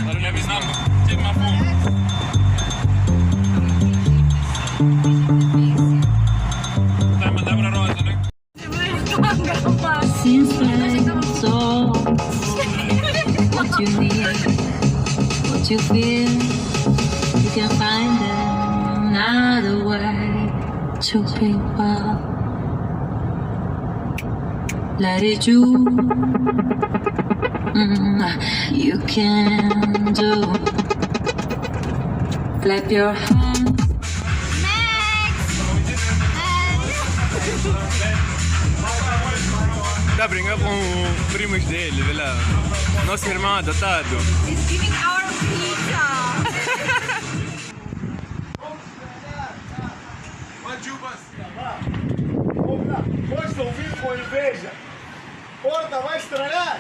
Olha minha visão, tive uma fome. Vai mandar pra Rosa, né? Since it's all what you need, what you feel, you can find another way to be well. Let it do. You can do. Clap your hands. Tá brincando com primos dele, vê lá. Nosso irmão adotado. He's giving our pizza. Pois estão vindo com inveja. Ponta vai estragar.